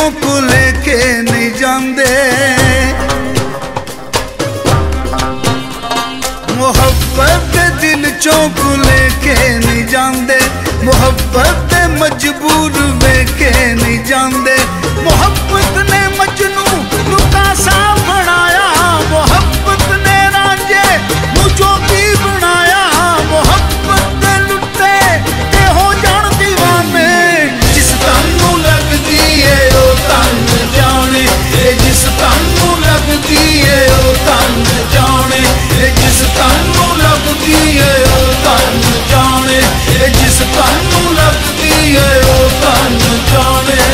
को लेके नहीं जाते, मोहब्बत दिल को लेके नहीं जाते, मोहब्बत मजबूर वेके नहीं जाते। मोहब्बत ने मजनू लुकासा बनाया, मोहब्बत ने रांझे जोगी बनाया, मोहब्बत लुटे ते हो जान दीवाने। जिस तन्नू लगदी है ओ तन जाने, जिस तन्नू लगदी है ओ तन जाने, जिस तन्नू लगदी है ओ तन जाने, जिस तन्नू लगदी है ओ तन जाने।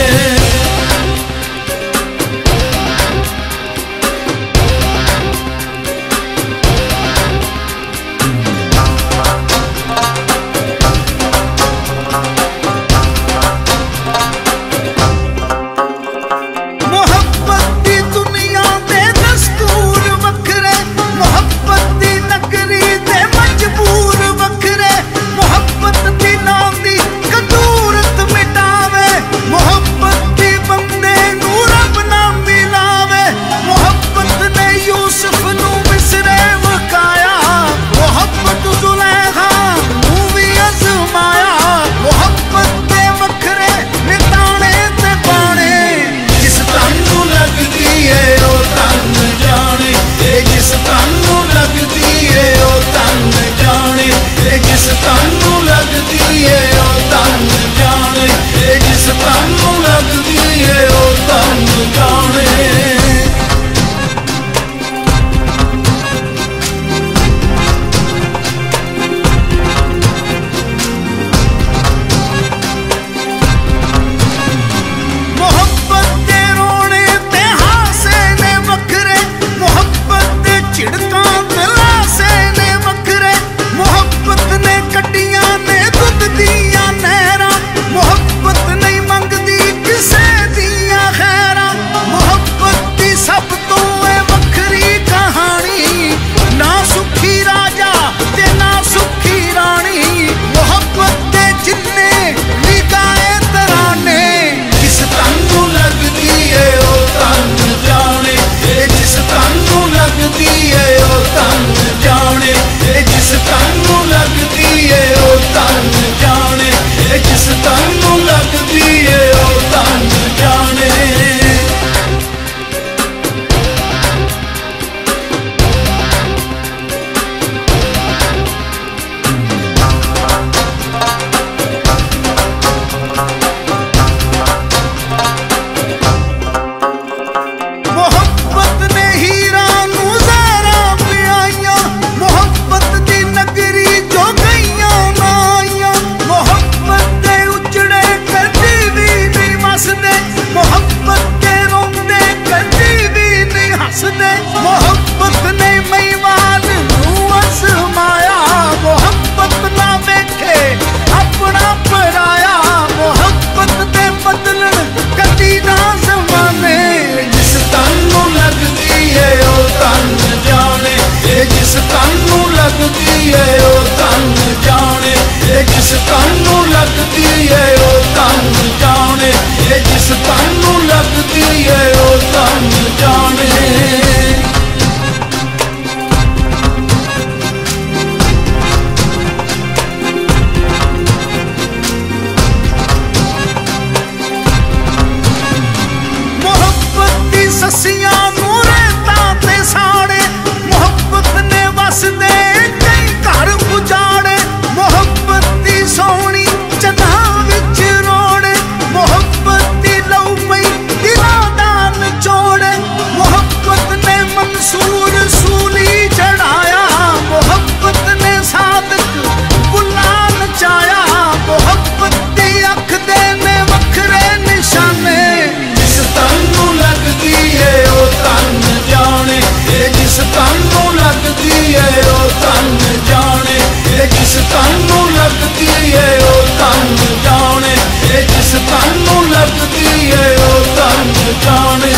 लगती है ओ तन जाने।